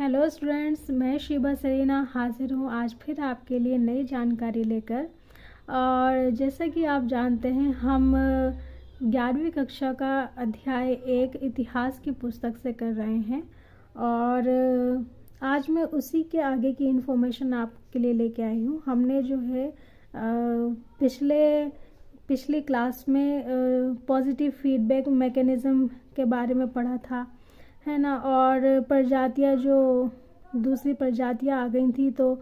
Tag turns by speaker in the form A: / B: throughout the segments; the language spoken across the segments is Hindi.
A: हेलो स्टूडेंट्स, मैं शिबा सरीना हाजिर हूँ आज फिर आपके लिए नई जानकारी लेकर। और जैसा कि आप जानते हैं, हम 11वीं कक्षा का अध्याय 1 इतिहास की पुस्तक से कर रहे हैं। और आज मैं उसी के आगे की इन्फॉर्मेशन आपके लिए लेके आई हूँ। हमने जो है पिछली क्लास में पॉजिटिव फीडबैक मैकेनिज़्म के बारे में पढ़ा था, है ना। और प्रजातियाँ, जो दूसरी प्रजातियाँ आ गई थी, तो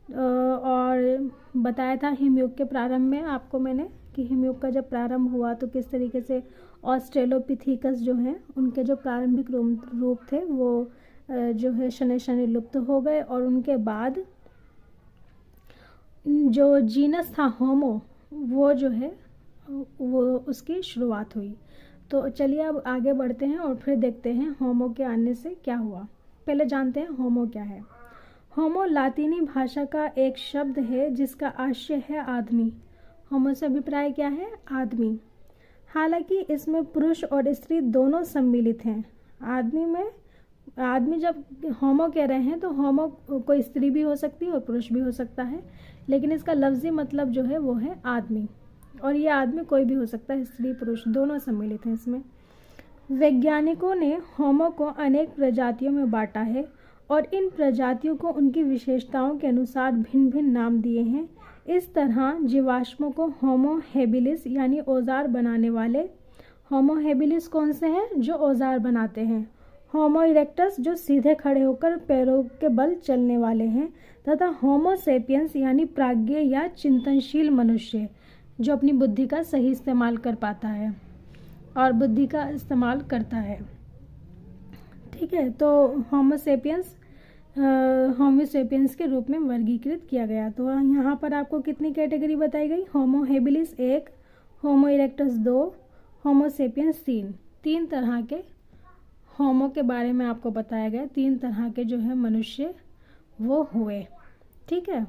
A: और बताया था हिमयुग के प्रारंभ में आपको मैंने कि हिमयुग का जब प्रारंभ हुआ तो किस तरीके से ऑस्ट्रेलोपिथेकस जो हैं उनके जो प्रारंभिक रूप थे वो जो है शनै शनै लुप्त हो गए। और उनके बाद जो जीनस था होमो, वो जो है वो उसकी शुरुआत हुई। तो चलिए अब आगे बढ़ते हैं और फिर देखते हैं होमो के आने से क्या हुआ। पहले जानते हैं होमो क्या है। होमो लातीनी भाषा का एक शब्द है जिसका आशय है आदमी। होमो से अभिप्राय क्या है? आदमी। हालांकि इसमें पुरुष और स्त्री दोनों सम्मिलित हैं। आदमी जब होमो कह रहे हैं तो होमो कोई स्त्री भी हो सकती है और पुरुष भी हो सकता है, लेकिन इसका लफ्जी मतलब जो है वो है आदमी। और ये आदमी कोई भी हो सकता है, स्त्री पुरुष दोनों सम्मिलित हैं इसमें। वैज्ञानिकों ने होमो को अनेक प्रजातियों में बांटा है और इन प्रजातियों को उनकी विशेषताओं के अनुसार भिन्न भिन्न नाम दिए हैं। इस तरह जीवाश्मों को होमो हेबिलिस यानी औजार बनाने वाले, होमो हेबिलिस कौन से हैं? जो औजार बनाते हैं। होमो इरेक्टस जो सीधे खड़े होकर पैरों के बल चलने वाले हैं, तथा होमो सेपियंस यानी प्राज्ञ या चिंतनशील मनुष्य जो अपनी बुद्धि का सही इस्तेमाल कर पाता है और बुद्धि का इस्तेमाल करता है। ठीक है, तो होमो सेपियंस के रूप में वर्गीकृत किया गया। तो यहाँ पर आपको कितनी कैटेगरी बताई गई? होमो हेबिलिस 1, होमो इरेक्टस 2, होमो सेपियंस 3। 3 तरह के होमो के बारे में आपको बताया गया। 3 तरह के जो है मनुष्य वो हुए। ठीक है,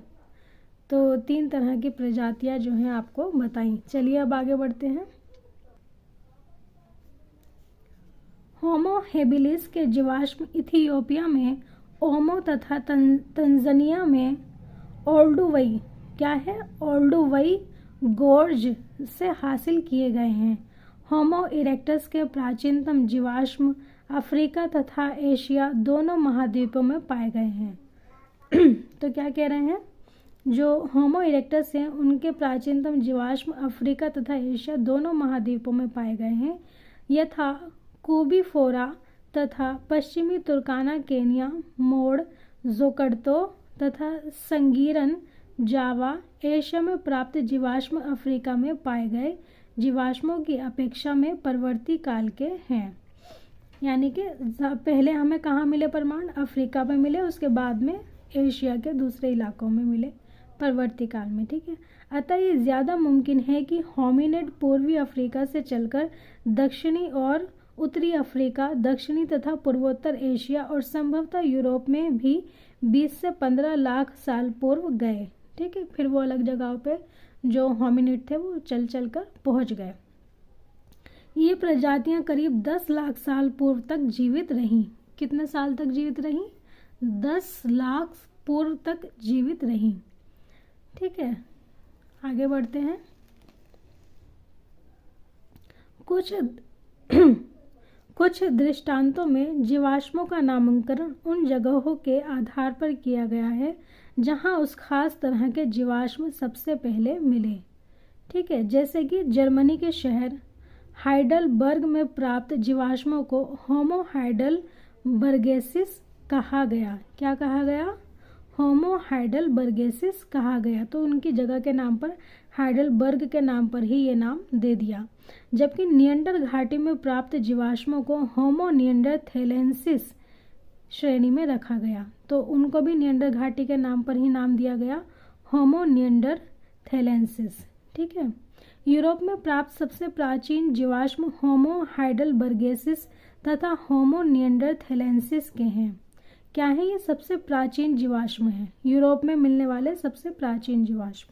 A: तो 3 तरह की प्रजातियां जो हैं आपको बताई। चलिए अब आगे बढ़ते हैं। होमो हेबिलिस के जीवाश्म इथियोपिया में ओमो तथा तंजानिया में ओल्डुवई क्या है? ओल्डुवई गोर्ज से हासिल किए गए हैं। होमो इरेक्टस के प्राचीनतम जीवाश्म अफ्रीका तथा एशिया दोनों महाद्वीपों में पाए गए हैं। तो क्या कह रहे हैं? जो होमो इरेक्टस हैं उनके प्राचीनतम जीवाश्म अफ्रीका तथा एशिया दोनों महाद्वीपों में पाए गए हैं। यथा कूबीफोरा तथा पश्चिमी तुर्काना, केनिया, मोड़, जोकड़तो तथा संगीरन, जावा। एशिया में प्राप्त जीवाश्म अफ्रीका में पाए गए जीवाश्मों की अपेक्षा में परवर्ती काल के हैं। यानी कि पहले हमें कहाँ मिले प्रमाण? अफ्रीका में मिले, उसके बाद में एशिया के दूसरे इलाकों में मिले परवर्ती काल में। ठीक है, अतः ये ज़्यादा मुमकिन है कि होमिनिड पूर्वी अफ्रीका से चलकर दक्षिणी और उत्तरी अफ्रीका, दक्षिणी तथा पूर्वोत्तर एशिया और संभवतः यूरोप में भी 20 से 15 लाख साल पूर्व गए। ठीक है, फिर वो अलग जगहों पे जो होमिनिड थे वो चल चल कर पहुँच गए। ये प्रजातियां करीब 10 लाख साल पूर्व तक जीवित रहीं। कितने साल तक जीवित रहीं? 10 लाख पूर्व तक जीवित रहीं। ठीक है, आगे बढ़ते हैं। कुछ दृष्टांतों में जीवाश्मों का नामकरण उन जगहों के आधार पर किया गया है जहां उस खास तरह के जीवाश्म सबसे पहले मिले। ठीक है, जैसे कि जर्मनी के शहर हाइडलबर्ग में प्राप्त जीवाश्मों को होमो हाइडलबर्गेसिस कहा गया। क्या कहा गया? होमो हाइडलबर्गेसिस कहा गया। तो उनकी जगह के नाम पर, हाइडलबर्ग के नाम पर ही ये नाम दे दिया। जबकि नियंडर घाटी में प्राप्त जीवाश्मों को होमो नियंडरथैलेंसिस श्रेणी में रखा गया। तो उनको भी नियंडर घाटी के नाम पर ही नाम दिया गया, होमो नियंडरथैलेंसिस। ठीक है, यूरोप में प्राप्त सबसे प्राचीन जीवाश्म होमो हाइडलबर्गेसिस तथा होमो नियंडरथैलेंसिस के हैं। क्या है? ये सबसे प्राचीन जीवाश्म हैं, यूरोप में मिलने वाले सबसे प्राचीन जीवाश्म।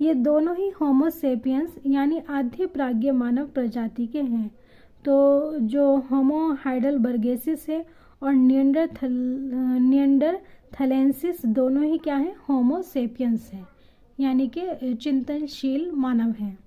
A: ये दोनों ही होमो सेपियंस यानी आद्य प्राज्ञ मानव प्रजाति के हैं। तो जो होमो हाइडलबर्गेसिस है और निएंडरथलेंसिस दोनों ही क्या है, होमो सेपियंस हैं, यानी कि चिंतनशील मानव हैं।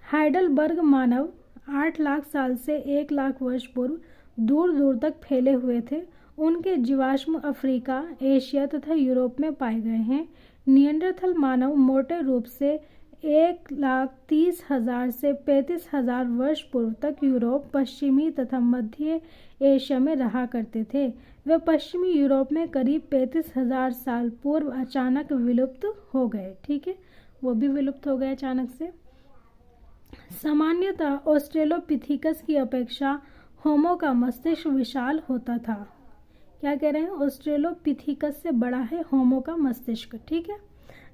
A: हाइडलबर्ग मानव 8 लाख साल से 1 लाख वर्ष पूर्व दूर दूर तक फैले हुए थे। उनके जीवाश्म अफ्रीका, एशिया तथा यूरोप में पाए गए हैं। निएंडरथल मानव मोटे रूप से 1,30,000 से 35,000 वर्ष पूर्व तक यूरोप, पश्चिमी तथा मध्य एशिया में रहा करते थे। वे पश्चिमी यूरोप में करीब 35,000 साल पूर्व अचानक विलुप्त हो गए। ठीक है, वो भी विलुप्त हो गए अचानक से। सामान्यतः ऑस्ट्रेलोपिथेकस की अपेक्षा होमो का मस्तिष्क विशाल होता था। क्या कह रहे हैं, ऑस्ट्रेलोपिथेकस से बड़ा है होमो का मस्तिष्क। ठीक है,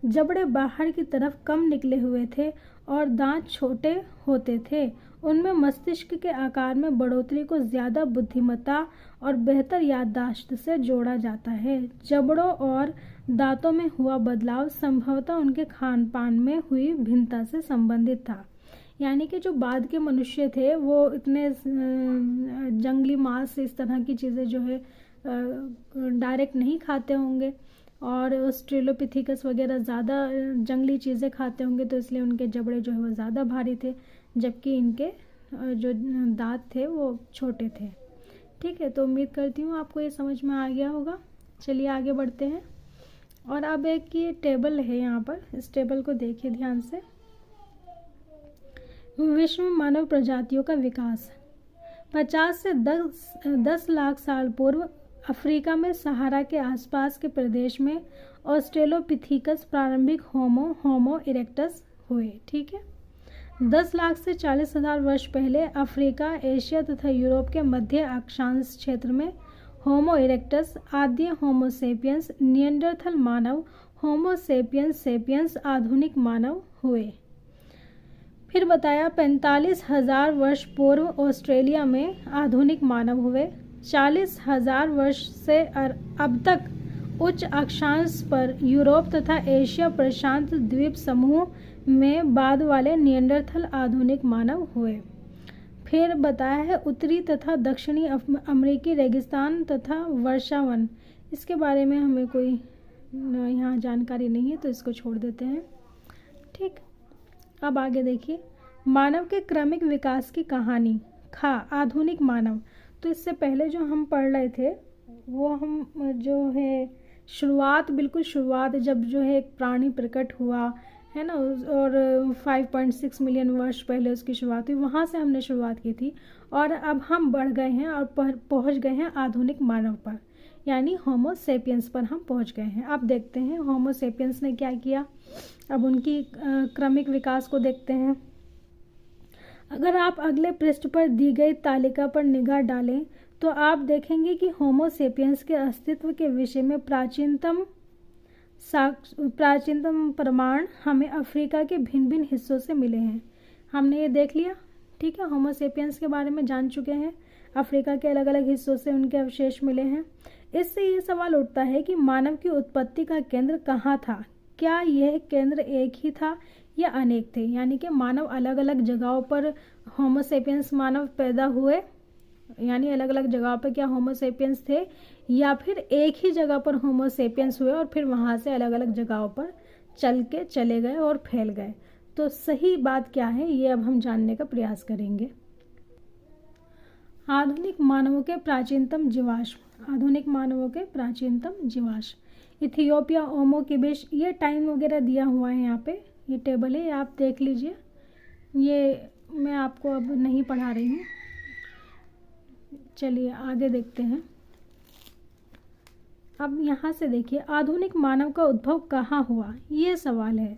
A: जबड़े बाहर की तरफ कम निकले हुए थे और दांत छोटे होते थे। उनमें मस्तिष्क के आकार में बढ़ोतरी को ज़्यादा बुद्धिमत्ता और बेहतर याददाश्त से जोड़ा जाता है। जबड़ों और दांतों में हुआ बदलाव संभवतः उनके खान पान में हुई भिन्नता से संबंधित था। यानी कि जो बाद के मनुष्य थे वो इतने जंगली मांस, इस तरह की चीज़ें जो है डायरेक्ट नहीं खाते होंगे, और ऑस्ट्रेलोपिथेकस वगैरह ज़्यादा जंगली चीज़ें खाते होंगे, तो इसलिए उनके जबड़े जो है वो ज़्यादा भारी थे, जबकि इनके जो दांत थे वो छोटे थे। ठीक है, तो उम्मीद करती हूँ आपको ये समझ में आ गया होगा। चलिए आगे बढ़ते हैं। और अब एक ये टेबल है यहाँ पर, इस टेबल को देखिए ध्यान से। विश्व में मानव प्रजातियों का विकास। 50 से 10 लाख साल पूर्व अफ्रीका में सहारा के आसपास के प्रदेश में ऑस्ट्रेलोपिथेकस प्रारंभिक होमो इरेक्टस हुए। ठीक है, 10 लाख से 40,000 वर्ष पहले अफ्रीका, एशिया तथा यूरोप के मध्य अक्षांश क्षेत्र में होमो इरेक्टस, आद्य होमो सेपियंस, निएंडरथल मानव, होमो सेपियंस सेपियंस, आधुनिक मानव हुए। फिर बताया 45,000 वर्ष पूर्व ऑस्ट्रेलिया में आधुनिक मानव हुए। 40,000 वर्ष से अब तक उच्च अक्षांश पर यूरोप तथा एशिया प्रशांत द्वीप समूह में बाद वाले निएंडरथल आधुनिक मानव हुए। फिर बताया है उत्तरी तथा दक्षिणी अमेरिकी रेगिस्तान तथा वर्षावन। इसके बारे में हमें कोई यहाँ जानकारी नहीं है, तो इसको छोड़ देते हैं। ठीक, अब आगे देखिए, मानव के क्रमिक विकास की कहानी। आधुनिक मानव। तो इससे पहले जो हम पढ़ रहे थे वो हम जो है बिल्कुल शुरुआत जब जो है एक प्राणी प्रकट हुआ है ना, और 5.6 मिलियन वर्ष पहले उसकी शुरुआत हुई, वहाँ से हमने शुरुआत की थी। और अब हम बढ़ गए हैं और पहुँच गए हैं आधुनिक मानव पर, यानी होमो सेपियंस पर हम पहुँच गए हैं। अब देखते हैं होमो सेपियंस ने क्या किया। अब उनकी क्रमिक विकास को देखते हैं। अगर आप अगले पृष्ठ पर दी गई तालिका पर निगाह डालें तो आप देखेंगे कि होमो सेपियंस के अस्तित्व के विषय में प्राचीनतम प्रमाण हमें अफ्रीका के भिन्न भिन्न हिस्सों से मिले हैं। हमने ये देख लिया। ठीक है, होमो सेपियंस के बारे में जान चुके हैं। अफ्रीका के अलग अलग हिस्सों से उनके अवशेष मिले हैं। इससे ये सवाल उठता है कि मानव की उत्पत्ति का केंद्र कहाँ था। क्या यह केंद्र एक ही था या अनेक थे, यानी कि मानव अलग अलग जगहों पर होमो सेपियंस मानव पैदा हुए, यानी अलग अलग जगहों पर क्या होमो सेपियंस थे, या फिर एक ही जगह पर होमो सेपियंस हुए और फिर वहाँ से अलग अलग जगहों पर चले गए और फैल गए। तो सही बात क्या है ये अब हम जानने का प्रयास करेंगे। आधुनिक मानवों के प्राचीनतम जीवाश्म। आधुनिक मानवों के प्राचीनतम जीवाश्म। इथियोपिया, ओमो किबिश, ये टाइम वगैरह दिया हुआ है यहाँ पे, ये टेबल है, आप देख लीजिए। ये मैं आपको अब नहीं पढ़ा रही हूँ। चलिए आगे देखते हैं। अब यहाँ से देखिए, आधुनिक मानव का उद्भव कहाँ हुआ, ये सवाल है।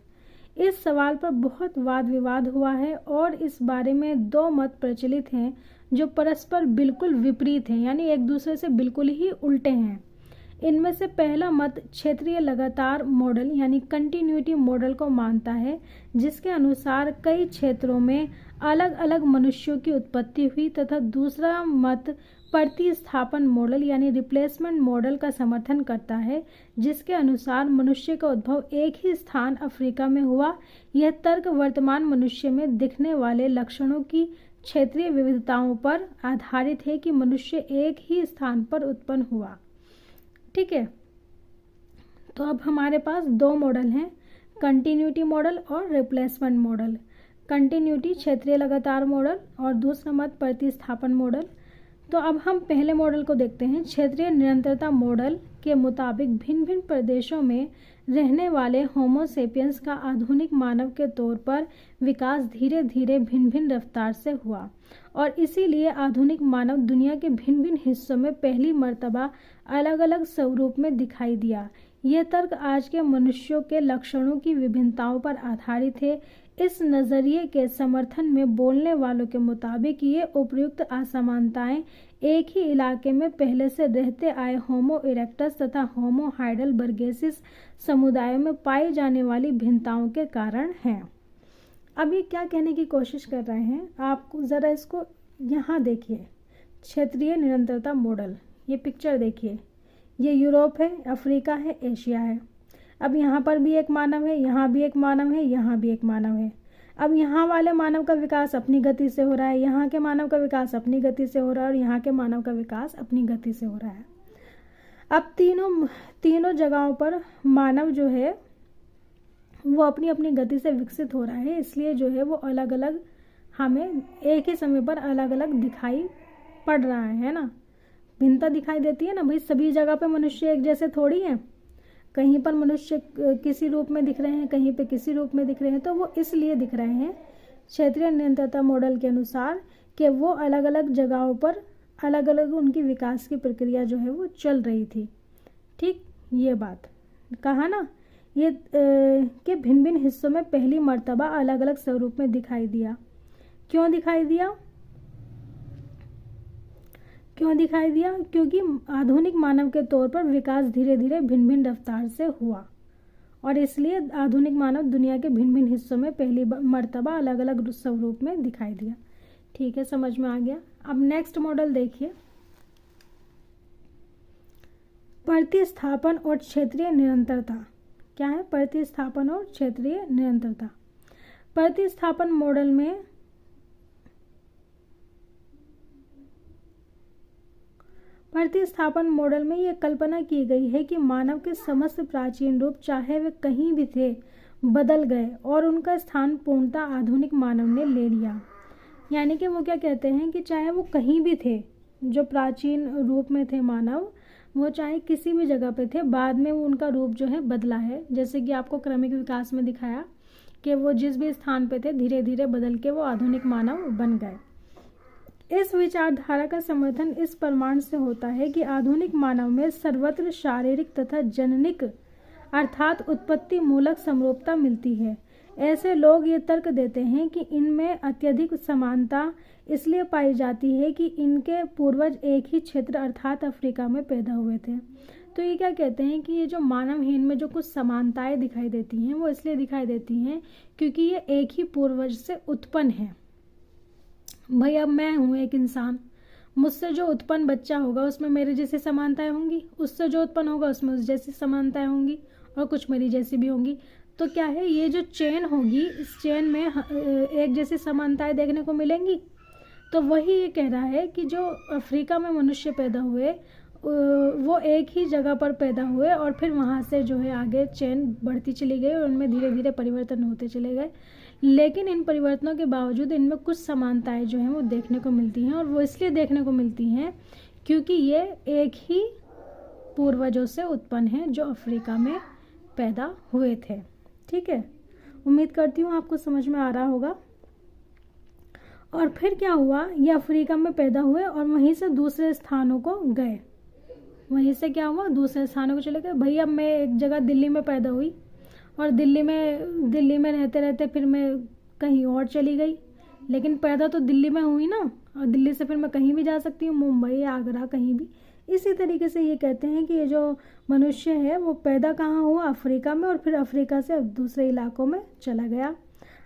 A: इस सवाल पर बहुत वाद विवाद हुआ है और इस बारे में 2 मत प्रचलित हैं जो परस्पर बिल्कुल विपरीत हैं, यानी एक दूसरे से बिल्कुल ही उल्टे हैं। इनमें से पहला मत क्षेत्रीय लगातार मॉडल यानी कंटिन्यूटी मॉडल को मानता है, जिसके अनुसार कई क्षेत्रों में अलग अलग मनुष्यों की उत्पत्ति हुई, तथा दूसरा मत प्रतिस्थापन मॉडल यानी रिप्लेसमेंट मॉडल का समर्थन करता है, जिसके अनुसार मनुष्य का उद्भव एक ही स्थान अफ्रीका में हुआ। यह तर्क वर्तमान मनुष्य में दिखने वाले लक्षणों की क्षेत्रीय विविधताओं पर आधारित है कि मनुष्य एक ही स्थान पर उत्पन्न हुआ। ठीक है, तो अब हमारे पास दो मॉडल हैं, कंटिन्यूटी मॉडल और रिप्लेसमेंट मॉडल। कंटिन्यूटी क्षेत्रीय लगातार मॉडल और दूसरा मत प्रतिस्थापन मॉडल। तो अब हम पहले मॉडल को देखते हैं। क्षेत्रीय निरंतरता मॉडल के मुताबिक भिन्न भिन्न प्रदेशों में रहने वाले होमो सेपियंस का आधुनिक मानव के तौर पर विकास धीरे धीरे भिन्न भिन्न रफ्तार से हुआ और इसीलिए आधुनिक मानव दुनिया के भिन्न भिन्न हिस्सों में पहली मर्तबा अलग अलग स्वरूप में दिखाई दिया। यह तर्क आज के मनुष्यों के लक्षणों की विभिन्नताओं पर आधारित है। इस नज़रिए के समर्थन में बोलने वालों के मुताबिक ये उपयुक्त असमानताएं एक ही इलाके में पहले से रहते आए होमो इरेक्टस तथा होमो हाइडेलबर्गेसिस समुदायों में पाई जाने वाली भिन्नताओं के कारण हैं। अब ये क्या कहने की कोशिश कर रहे हैं, आपको ज़रा इसको यहाँ देखिए। क्षेत्रीय निरंतरता मॉडल, ये पिक्चर देखिए, ये यूरोप है, अफ्रीका है, एशिया है। अब यहाँ पर भी एक मानव है, यहाँ भी एक मानव है, यहाँ भी एक मानव है। अब यहाँ वाले मानव का विकास अपनी गति से हो रहा है, यहाँ के मानव का विकास अपनी गति से हो रहा है और यहाँ के मानव का विकास अपनी गति से हो रहा है। अब तीनों जगहों पर मानव जो है वो अपनी अपनी गति से विकसित हो रहा है, इसलिए जो है वो अलग अलग हमें एक ही समय पर अलग अलग दिखाई पड़ रहा है ना। भिन्नता दिखाई देती है ना भाई, सभी जगह पे मनुष्य एक जैसे थोड़ी हैं। कहीं पर मनुष्य किसी रूप में दिख रहे हैं, कहीं पे किसी रूप में दिख रहे हैं, तो वो इसलिए दिख रहे हैं क्षेत्रीय निरंतरता मॉडल के अनुसार कि वो अलग अलग जगहों पर अलग अलग उनकी विकास की प्रक्रिया जो है वो चल रही थी। ठीक, ये बात कहा ना, ये कि भिन्न भिन्न हिस्सों में पहली मर्तबा अलग अलग स्वरूप में दिखाई दिया। क्यों दिखाई दिया? क्योंकि आधुनिक मानव के तौर पर विकास धीरे धीरे भिन्न भिन्न रफ्तार से हुआ और इसलिए आधुनिक मानव दुनिया के भिन्न भिन्न हिस्सों में पहली मर्तबा अलग अलग स्वरूप में दिखाई दिया। ठीक है, समझ में आ गया। अब नेक्स्ट मॉडल देखिए, प्रतिस्थापन और क्षेत्रीय निरंतरता। क्या है? प्रतिस्थापन और क्षेत्रीय निरंतरता। प्रतिस्थापन मॉडल में यह कल्पना की गई है कि मानव के समस्त प्राचीन रूप, चाहे वे कहीं भी थे, बदल गए और उनका स्थान पूर्णतः आधुनिक मानव ने ले लिया। यानी कि वो क्या कहते हैं कि चाहे वो कहीं भी थे, जो प्राचीन रूप में थे मानव, वो चाहे किसी भी जगह पे थे, बाद में वो उनका रूप जो है बदला है। जैसे कि आपको क्रमिक विकास में दिखाया कि वो जिस भी स्थान पे थे धीरे धीरे बदल के वो आधुनिक मानव बन गए। इस विचारधारा का समर्थन इस प्रमाण से होता है कि आधुनिक मानव में सर्वत्र शारीरिक तथा जननिक अर्थात उत्पत्ति मूलक समरूपता मिलती है। ऐसे लोग ये तर्क देते हैं कि इनमें अत्यधिक समानता इसलिए पाई जाती है कि इनके पूर्वज एक ही क्षेत्र अर्थात अफ्रीका में पैदा हुए थे। तो ये क्या कहते हैं कि ये जो मानवहीन में जो कुछ समानताएं दिखाई देती हैं वो इसलिए दिखाई देती हैं क्योंकि ये एक ही पूर्वज से उत्पन्न है। भाई अब मैं हूँ एक इंसान, मुझसे जो उत्पन्न बच्चा होगा उसमें मेरे जैसी समानताएं होंगी, उससे जो उत्पन्न होगा उसमें उस जैसी समानताएं होंगी और कुछ मेरी जैसी भी होंगी। तो क्या है, ये जो चेन होगी इस चेन में एक जैसी समानताएं देखने को मिलेंगी। तो वही ये कह रहा है कि जो अफ्रीका में मनुष्य पैदा हुए वो एक ही जगह पर पैदा हुए और फिर वहाँ से जो है आगे चेन बढ़ती चली गई और उनमें धीरे धीरे परिवर्तन होते चले गए। लेकिन इन परिवर्तनों के बावजूद इनमें कुछ समानताएं जो हैं वो देखने को मिलती हैं और वो इसलिए देखने को मिलती हैं क्योंकि ये एक ही पूर्वजों से उत्पन्न हैं जो अफ्रीका में पैदा हुए थे। ठीक है, उम्मीद करती हूँ आपको समझ में आ रहा होगा। और फिर क्या हुआ, ये अफ्रीका में पैदा हुए और वहीं से दूसरे स्थानों को गए। वहीं से क्या हुआ, दूसरे स्थानों को चले गए। भाई अब मैं एक जगह दिल्ली में पैदा हुई और दिल्ली में रहते रहते फिर मैं कहीं और चली गई, लेकिन पैदा तो दिल्ली में हुई ना, और दिल्ली से फिर मैं कहीं भी जा सकती हूँ, मुंबई, आगरा, कहीं भी। इसी तरीके से ये कहते हैं कि ये जो मनुष्य है वो पैदा कहाँ हुआ, अफ्रीका में, और फिर अफ्रीका से दूसरे इलाकों में चला गया।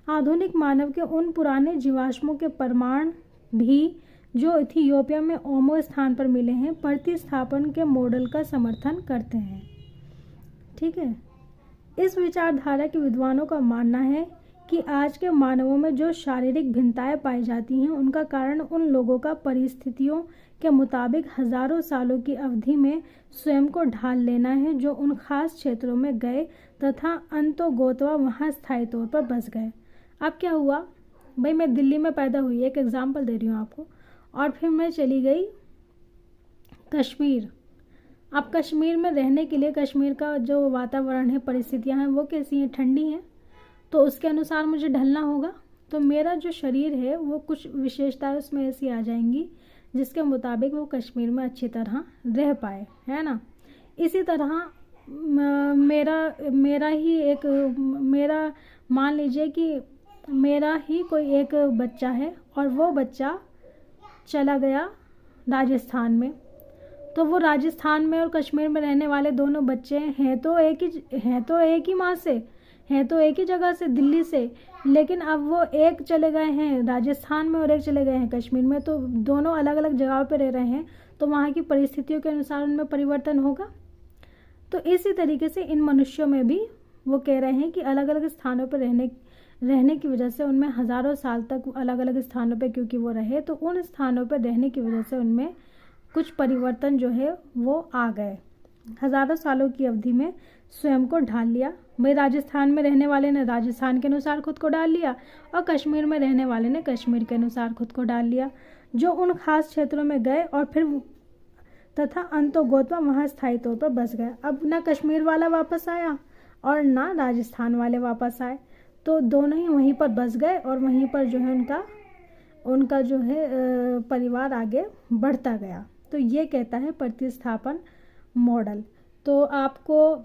A: आधुनिक मानव के उन पुराने जीवाश्मों के प्रमाण भी जो इथियोपिया में ओमो स्थान पर मिले हैं प्रतिस्थापन के मॉडल का समर्थन करते हैं। ठीक है, इस विचारधारा के विद्वानों का मानना है कि आज के मानवों में जो शारीरिक भिन्नताएं पाई जाती हैं उनका कारण उन लोगों का परिस्थितियों के मुताबिक हजारों सालों की अवधि में स्वयं को ढाल लेना है, जो उन खास क्षेत्रों में गए तथा अंतोगोत्वा वहाँ स्थायी तौर पर बस गए। अब क्या हुआ भाई, मैं दिल्ली में पैदा हुई, एक एग्जाम्पल दे रही हूँ आपको, और फिर मैं चली गई कश्मीर। अब कश्मीर में रहने के लिए कश्मीर का जो वातावरण है, परिस्थितियाँ हैं, वो कैसी हैं, ठंडी हैं, तो उसके अनुसार मुझे ढलना होगा। तो मेरा जो शरीर है वो कुछ विशेषताएं उसमें ऐसी आ जाएंगी जिसके मुताबिक वो कश्मीर में अच्छी तरह रह पाए, है ना। इसी तरह मेरा मान लीजिए कि मेरा ही कोई एक बच्चा है और वो बच्चा चला गया राजस्थान में, तो वो राजस्थान में और कश्मीर में रहने वाले दोनों बच्चे हैं तो एक ही माँ से, हैं तो एक ही जगह से, दिल्ली से, लेकिन अब वो एक चले गए हैं राजस्थान में और एक चले गए हैं कश्मीर में, तो दोनों अलग अलग जगहों पर रह रहे हैं, तो वहाँ की परिस्थितियों के अनुसार उनमें परिवर्तन होगा। तो इसी तरीके से इन मनुष्यों में भी वो कह रहे हैं कि अलग अलग स्थानों पर रहने की वजह से उनमें हज़ारों साल तक अलग अलग स्थानों पर क्योंकि वो रहे, तो उन स्थानों पर रहने की वजह से उनमें कुछ परिवर्तन जो है वो आ गए। हज़ारों सालों की अवधि में स्वयं को ढाल लिया। भाई राजस्थान में रहने वाले ने राजस्थान के अनुसार खुद को डाल लिया और कश्मीर में रहने वाले ने कश्मीर के अनुसार खुद को डाल लिया, जो उन खास क्षेत्रों में गए और फिर तथा अंतोगोत्वा वहाँ स्थायी तौर पर बस गए। अब ना कश्मीर वाला वापस आया और ना राजस्थान वाले वापस आए, तो दोनों ही वहीं पर बस गए और वहीं पर जो है उनका जो है परिवार आगे बढ़ता गया। तो ये कहता है प्रतिस्थापन मॉडल। तो आपको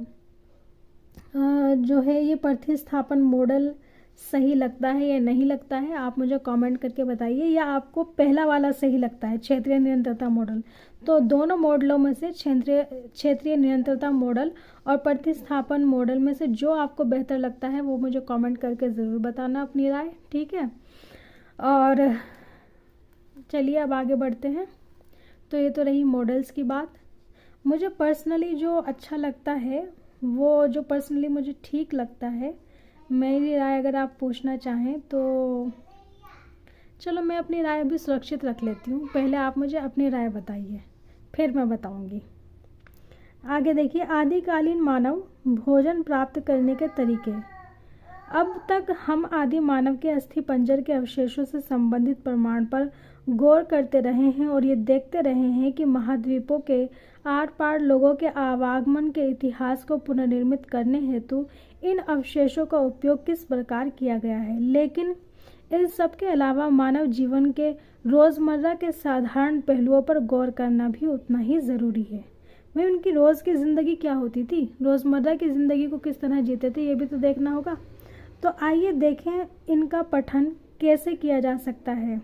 A: जो है ये प्रतिस्थापन मॉडल सही लगता है या नहीं लगता है, आप मुझे कमेंट करके बताइए, या आपको पहला वाला सही लगता है, क्षेत्रीय निरंतरता मॉडल। तो दोनों मॉडलों में से क्षेत्रीय निरंतरता मॉडल और प्रतिस्थापन मॉडल में से जो आपको बेहतर लगता है वो मुझे कमेंट करके ज़रूर बताना अपनी राय, ठीक है। और चलिए अब आगे बढ़ते हैं। तो ये तो रही मॉडल्स की बात। मुझे पर्सनली जो अच्छा लगता है, वो जो पर्सनली मुझे ठीक लगता है, मेरी राय अगर आप पूछना चाहें तो चलो मैं अपनी राय भी सुरक्षित रख लेती हूँ। पहले आप मुझे अपनी राय बताइए, फिर मैं बताऊँगी। आगे देखिए, आदिकालीन मानव भोजन प्राप्त करने के तरीके। अब तक हम आदि मानव के अस्थि पंजर के अवशेषों से संबंधित प्रमाण पर गौर करते रहे हैं और ये देखते रहे हैं कि महाद्वीपों के आर पार लोगों के आवागमन के इतिहास को पुनर्निर्मित करने हेतु इन अवशेषों का उपयोग किस प्रकार किया गया है। लेकिन इन सब के अलावा मानव जीवन के रोज़मर्रा के साधारण पहलुओं पर गौर करना भी उतना ही ज़रूरी है। भाई उनकी रोज़ की ज़िंदगी क्या होती थी, रोज़मर्रा की ज़िंदगी को किस तरह जीते थे, ये भी तो देखना होगा। तो आइए देखें इनका पठन कैसे किया जा सकता है।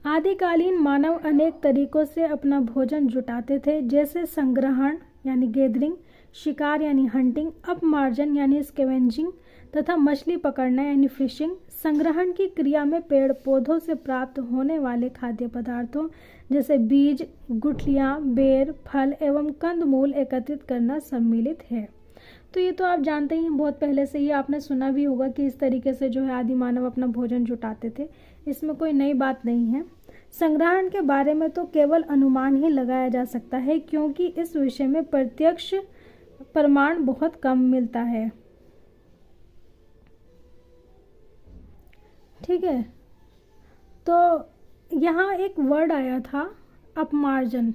A: आदिकालीन मानव अनेक तरीकों से अपना भोजन जुटाते थे, जैसे संग्रहण यानी गैदरिंग, शिकार यानी हंटिंग, अपमार्जन यानी स्कैवेंजिंग तथा मछली पकड़ना यानी फिशिंग। संग्रहण की क्रिया में पेड़ पौधों से प्राप्त होने वाले खाद्य पदार्थों जैसे बीज, गुठलियाँ, बेर, फल एवं कंदमूल एकत्रित करना सम्मिलित है। तो ये तो आप जानते ही हैं, बहुत पहले से ही आपने सुना भी होगा कि इस तरीके से जो है आदि मानव अपना भोजन जुटाते थे, इसमें कोई नई बात नहीं है। संग्रहण के बारे में तो केवल अनुमान ही लगाया जा सकता है, क्योंकि इस विषय में प्रत्यक्ष प्रमाण बहुत कम मिलता है। ठीक है, तो यहाँ एक वर्ड आया था अपमार्जन,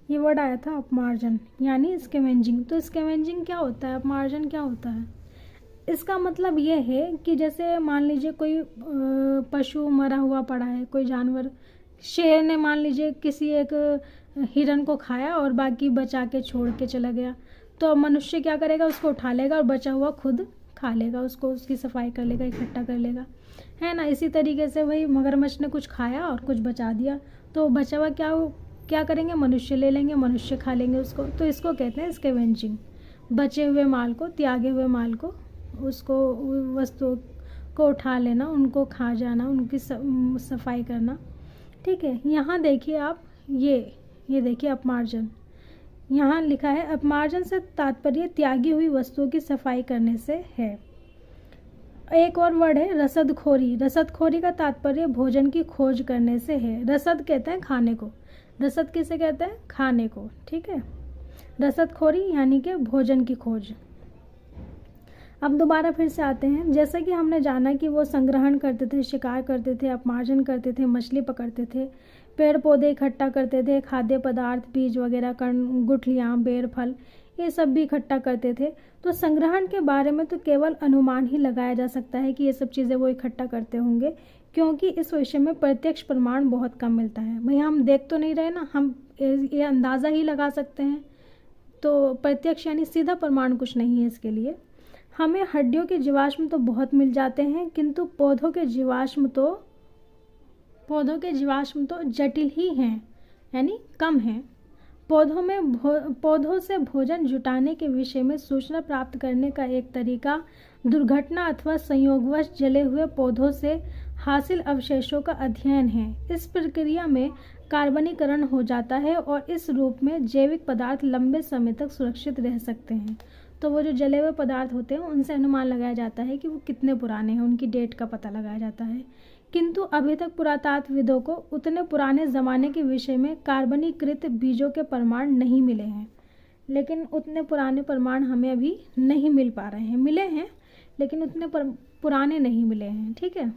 A: ये वर्ड आया था अपमार्जन यानी स्कैवेंजिंग। तो स्कैवेंजिंग क्या होता है, अपमार्जन क्या होता है? इसका मतलब ये है कि जैसे मान लीजिए कोई पशु मरा हुआ पड़ा है, कोई जानवर, शेर ने मान लीजिए किसी एक हिरन को खाया और बाकी बचा के छोड़ के चला गया, तो मनुष्य क्या करेगा, उसको उठा लेगा और बचा हुआ खुद खा लेगा, उसको उसकी सफाई कर लेगा, इकट्ठा कर लेगा, है ना। इसी तरीके से वही मगरमच्छ ने कुछ खाया और कुछ बचा दिया, तो बचा हुआ क्या करेंगे, मनुष्य ले लेंगे, मनुष्य खा लेंगे उसको। तो इसको कहते हैं स्कैवेंजिंग। बचे हुए माल को, त्यागे हुए माल को, उसको वस्तु को उठा लेना, उनको खा जाना, उनकी सफाई करना। ठीक है, यहाँ देखिए आप, ये देखिए अपमार्जन, यहाँ लिखा है अपमार्जन से तात्पर्य त्यागी हुई वस्तुओं की सफाई करने से है। एक और वर्ड है रसदखोरी। रसदखोरी का तात्पर्य भोजन की खोज करने से है। रसद कहते हैं खाने को, रसद किसे कहते हैं, खाने को, ठीक है। रसदखोरी यानी कि भोजन की खोज। अब दोबारा फिर से आते हैं। जैसा कि हमने जाना कि वो संग्रहण करते थे, शिकार करते थे, अपमार्जन करते थे, मछली पकड़ते थे, पेड़ पौधे इकट्ठा करते थे, खाद्य पदार्थ, बीज वगैरह, कण, गुठलियाँ, बेर, फल, ये सब भी इकट्ठा करते थे। तो संग्रहण के बारे में तो केवल अनुमान ही लगाया जा सकता है कि ये सब चीज़ें वो इकट्ठा करते होंगे, क्योंकि इस विषय में प्रत्यक्ष प्रमाण बहुत कम मिलता है। भाई हम देख तो नहीं रहे ना, हम ये अंदाज़ा ही लगा सकते हैं। तो प्रत्यक्ष यानी सीधा प्रमाण कुछ नहीं है इसके लिए। हमें हड्डियों के जीवाश्म तो बहुत मिल जाते हैं, किंतु पौधों के जीवाश्म तो जटिल ही हैं, यानी कम हैं। पौधों से भोजन जुटाने के विषय में सूचना प्राप्त करने का एक तरीका दुर्घटना अथवा संयोगवश जले हुए पौधों से हासिल अवशेषों का अध्ययन है। इस प्रक्रिया में कार्बनीकरण हो जाता है और इस रूप में जैविक पदार्थ लंबे समय तक सुरक्षित रह सकते हैं। तो वो जो जले हुए पदार्थ होते हैं उनसे अनुमान लगाया जाता है कि वो कितने पुराने हैं, उनकी डेट का पता लगाया जाता है। किंतु अभी तक पुरातात्वविदों को उतने पुराने ज़माने के विषय में कार्बनीकृत बीजों के प्रमाण नहीं मिले हैं। लेकिन उतने पुराने प्रमाण हमें अभी नहीं मिल पा रहे हैं, मिले हैं लेकिन उतने पुराने नहीं मिले हैं, ठीक है।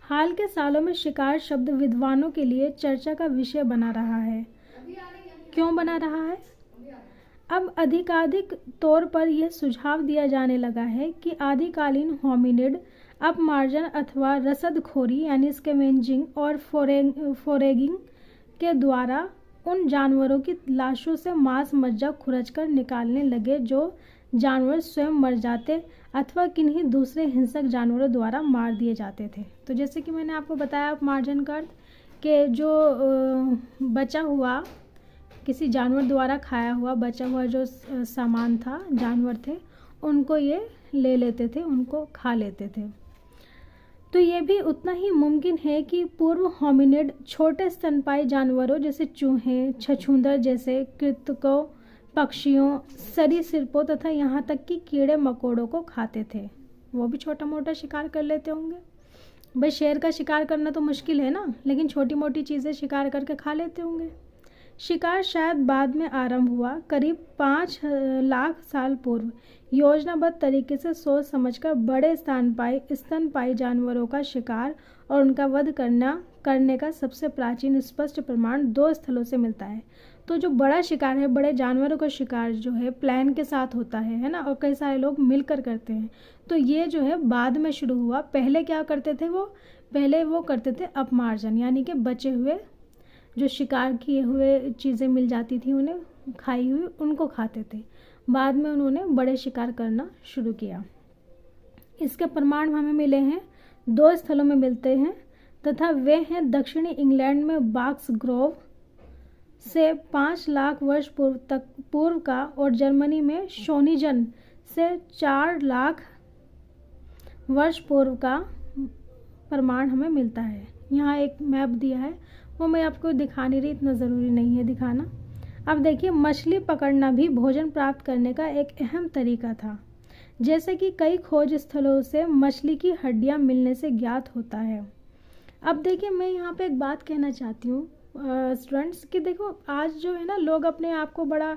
A: हाल के सालों में शिकार शब्द विद्वानों के लिए चर्चा का विषय बना रहा है। क्यों बना रहा है? अब अधिकाधिक तौर पर यह सुझाव दिया जाने लगा है कि आदिकालीन होमिनिड अपमार्जन अथवा रसदखोरी यानी स्कैवेंजिंग और फोरेगिंग के द्वारा उन जानवरों की लाशों से मांस मज्जा खुरचकर निकालने लगे जो जानवर स्वयं मर जाते अथवा किन्हीं दूसरे हिंसक जानवरों द्वारा मार दिए जाते थे। तो जैसे कि मैंने आपको बताया अपमार्जन का अर्थ कि जो बचा हुआ किसी जानवर द्वारा खाया हुआ बचा हुआ जो सामान था, जानवर थे, उनको ये ले लेते थे, उनको खा लेते थे। तो ये भी उतना ही मुमकिन है कि पूर्व होमिनिड छोटे स्तनपायी जानवरों जैसे चूहे, छछूंदर जैसे कृंतकों, पक्षियों, सरीसृपों तथा यहाँ तक कि कीड़े मकोड़ों को खाते थे। वो भी छोटा मोटा शिकार कर लेते होंगे। भाई शेर का शिकार करना तो मुश्किल है ना, लेकिन छोटी मोटी चीज़ें शिकार करके खा लेते होंगे। शिकार शायद बाद में आरंभ हुआ, करीब 5 लाख साल पूर्व योजनाबद्ध तरीके से सोच समझकर बड़े स्तनपायी जानवरों का शिकार और उनका वध करने का सबसे प्राचीन स्पष्ट प्रमाण 2 स्थलों से मिलता है। तो जो बड़ा शिकार है, बड़े जानवरों का शिकार जो है प्लान के साथ होता है ना, और कई सारे लोग मिलकर करते हैं। तो ये जो है बाद में शुरू हुआ। पहले क्या करते थे पहले वो करते थे अपमार्जन, यानी कि बचे हुए जो शिकार किए हुए चीज़ें मिल जाती थी उन्हें खाई हुई, उनको खाते थे। बाद में उन्होंने बड़े शिकार करना शुरू किया। इसके प्रमाण हमें मिले हैं 2 स्थलों में मिलते हैं तथा वे हैं दक्षिणी इंग्लैंड में बॉक्स ग्रोव से 5 लाख वर्ष पूर्व का और जर्मनी में शोनिजन से 4 लाख वर्ष पूर्व का प्रमाण हमें मिलता है। यहाँ एक मैप दिया है, वो मैं आपको दिखा नहीं रही, इतना ज़रूरी नहीं है दिखाना। अब देखिए, मछली पकड़ना भी भोजन प्राप्त करने का एक अहम तरीका था, जैसे कि कई खोज स्थलों से मछली की हड्डियां मिलने से ज्ञात होता है। अब देखिए, मैं यहाँ पे एक बात कहना चाहती हूँ स्टूडेंट्स कि देखो, आज जो है ना, लोग अपने आप को बड़ा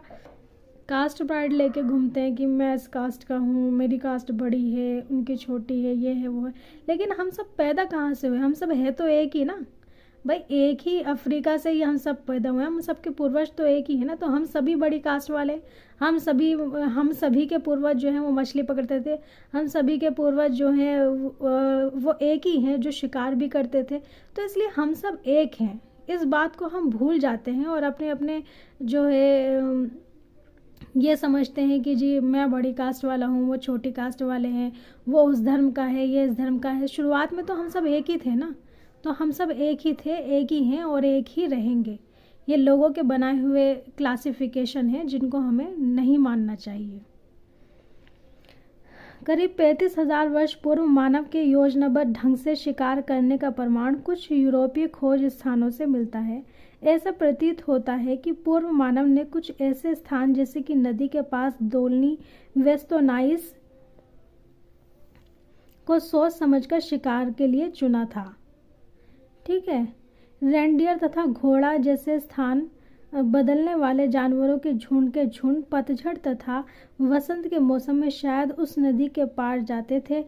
A: कास्ट प्राइड लेके घूमते हैं कि मैं इस कास्ट का हूँ, मेरी कास्ट बड़ी है, उनकी छोटी है, ये है वो है। लेकिन हम सब पैदा कहाँ से हुए? हम सब है तो एक ही ना भाई, एक ही अफ्रीका से ही हम सब पैदा हुए हैं, हम सबके पूर्वज तो एक ही है ना। तो हम सभी बड़ी कास्ट वाले, हम सभी के पूर्वज जो हैं वो मछली पकड़ते थे, हम सभी के पूर्वज जो हैं वो एक ही हैं जो शिकार भी करते थे। तो इसलिए हम सब एक हैं, इस बात को हम भूल जाते हैं और अपने अपने जो है ये समझते हैं कि जी मैं बड़ी कास्ट वाला हूँ, वो छोटी कास्ट वाले हैं, वो उस धर्म का है, ये इस धर्म का है। शुरुआत में तो हम सब एक ही थे ना, तो हम सब एक ही थे, एक ही हैं और एक ही रहेंगे। ये लोगों के बनाए हुए क्लासिफिकेशन है जिनको हमें नहीं मानना चाहिए। करीब 35,000 वर्ष पूर्व मानव के योजनाबद्ध ढंग से शिकार करने का प्रमाण कुछ यूरोपीय खोज स्थानों से मिलता है। ऐसा प्रतीत होता है कि पूर्व मानव ने कुछ ऐसे स्थान जैसे कि नदी के पास दोलनी वेस्टोनाइस को सोच समझकर शिकार के लिए चुना था। ठीक है। रेंडियर तथा घोड़ा जैसे स्थान बदलने वाले जानवरों के झुंड पतझड़ तथा वसंत के मौसम में शायद उस नदी के पार जाते थे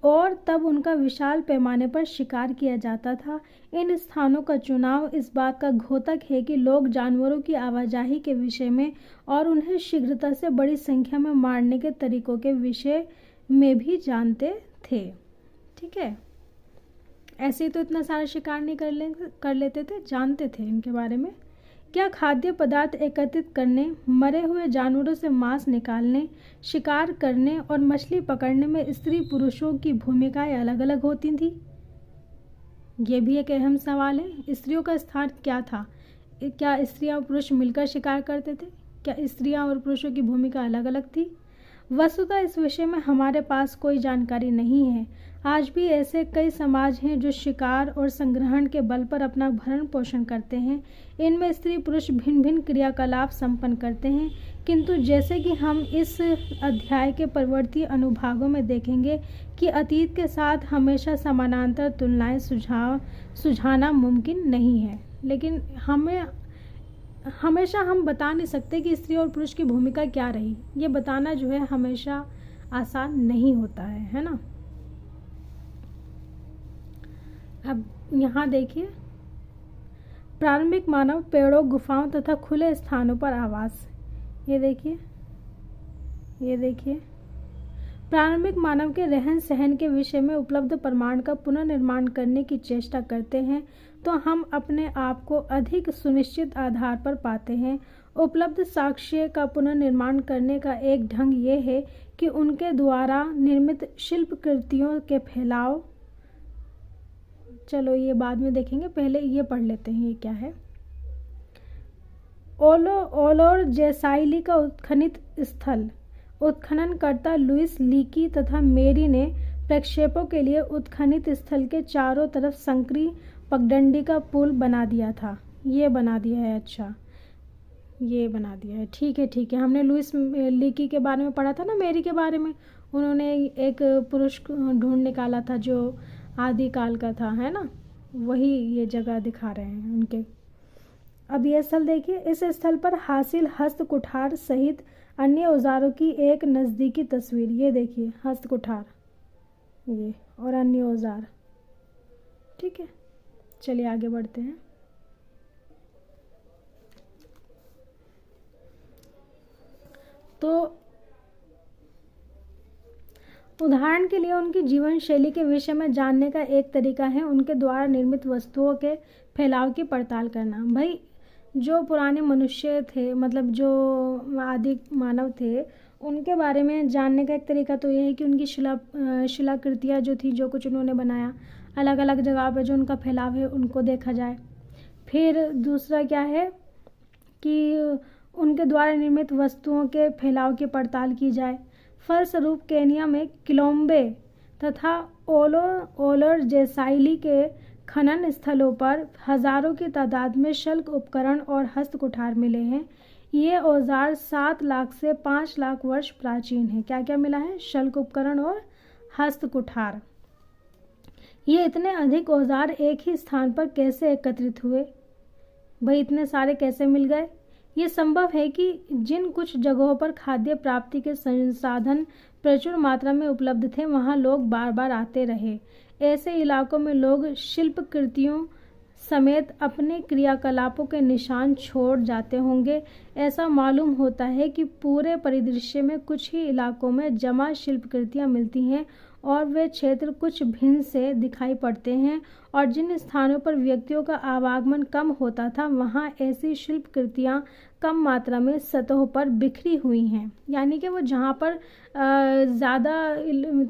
A: और तब उनका विशाल पैमाने पर शिकार किया जाता था। इन स्थानों का चुनाव इस बात का द्योतक है कि लोग जानवरों की आवाजाही के विषय में और उन्हें शीघ्रता से बड़ी संख्या में मारने के तरीकों के विषय में भी जानते थे। ठीक है। ऐसे ही तो इतना सारा शिकार नहीं कर लेते थे, जानते थे इनके बारे में। क्या खाद्य पदार्थ एकत्रित करने, मरे हुए जानवरों से मांस निकालने, शिकार करने और मछली पकड़ने में स्त्री पुरुषों की भूमिकाएं अलग अलग होती थी? ये भी एक अहम सवाल है। स्त्रियों का स्थान क्या था? क्या स्त्रियां और पुरुष मिलकर शिकार करते थे? क्या स्त्रियां और पुरुषों की भूमिका अलग अलग थी? वस्तुतः इस विषय में हमारे पास कोई जानकारी नहीं है। आज भी ऐसे कई समाज हैं जो शिकार और संग्रहण के बल पर अपना भरण पोषण करते हैं। इनमें स्त्री पुरुष भिन्न भिन्न क्रियाकलाप संपन्न करते हैं, किंतु जैसे कि हम इस अध्याय के परवर्ती अनुभागों में देखेंगे कि अतीत के साथ हमेशा समानांतर तुलनाएं सुझाना मुमकिन नहीं है। लेकिन हमेशा हम बता नहीं सकते कि स्त्री और पुरुष की भूमिका क्या रही। ये बताना जो है हमेशा आसान नहीं होता है ना। अब यहाँ देखिए, प्रारंभिक मानव पेड़ों, गुफाओं तथा खुले स्थानों पर आवास। ये देखिए प्रारंभिक मानव के रहन सहन के विषय में उपलब्ध प्रमाण का पुनर्निर्माण करने की चेष्टा करते हैं तो हम अपने आप को अधिक सुनिश्चित आधार पर पाते हैं। उपलब्ध साक्ष्य का पुनर्निर्माण करने का एक ढंग ये है कि उनके द्वारा निर्मित शिल्प कृतियों के फैलाव। चलो ये बाद में देखेंगे, पहले ये पढ़ लेते हैं ये क्या है। ओलोर जैसाइली का उत्खनित स्थल। उत्खननकर्ता लुइस लीकी तथा मेरी ने प्रक्षेपों के लिए उत्खनित स्थल के चारों तरफ संकरी पगडंडी का पुल बना दिया था। ये बना दिया है। अच्छा, ये बना दिया है। ठीक है। हमने लुइस लीकी के बारे में पढ़ा था ना, मेरी के बारे में। उन्होंने एक पुरुष ढूंढ निकाला था जो आदिकाल का था, है ना। वही ये जगह दिखा रहे हैं उनके। अब ये स्थल देखिए। इस स्थल पर हासिल हस्त कुठार सहित अन्य औजारों की एक नज़दीकी तस्वीर। ये देखिए हस्त कुठार ये और अन्य औजार। ठीक है, चलिए आगे बढ़ते हैं। तो उदाहरण के लिए उनकी जीवन शैली के विषय में जानने का एक तरीका है उनके द्वारा निर्मित वस्तुओं के फैलाव की पड़ताल करना। भाई जो पुराने मनुष्य थे, मतलब जो आदि मानव थे, उनके बारे में जानने का एक तरीका तो ये है कि उनकी शिलाकृतियाँ जो थी, जो कुछ उन्होंने बनाया, अलग अलग जगह पे जो उनका फैलाव है उनको देखा जाए। फिर दूसरा क्या है कि उनके द्वारा निर्मित वस्तुओं के फैलाव की पड़ताल की जाए। फलस्वरूप केनिया में किलोम्बे तथा ओलोर जैसाइली के खनन स्थलों पर हजारों की तादाद में शल्क उपकरण और हस्त कुठार मिले हैं। ये औजार 7 लाख से 5 लाख वर्ष प्राचीन है। क्या क्या मिला है? शल्क उपकरण और हस्त कुठार। ये इतने अधिक औजार एक ही स्थान पर कैसे एकत्रित हुए? भाई इतने सारे कैसे मिल गए? ये संभव है कि जिन कुछ जगहों पर खाद्य प्राप्ति के संसाधन प्रचुर मात्रा में उपलब्ध थे वहाँ लोग बार बार आते रहे। ऐसे इलाकों में लोग शिल्प कृतियों समेत अपने क्रियाकलापों के निशान छोड़ जाते होंगे। ऐसा मालूम होता है कि पूरे परिदृश्य में कुछ ही इलाकों में जमा शिल्प कृतियाँ मिलती हैं और वे क्षेत्र कुछ भिन्न से दिखाई पड़ते हैं, और जिन स्थानों पर व्यक्तियों का आवागमन कम होता था वहाँ ऐसी शिल्प कृतियाँ कम मात्रा में सतहों पर बिखरी हुई हैं। यानी कि वो जहाँ पर ज़्यादा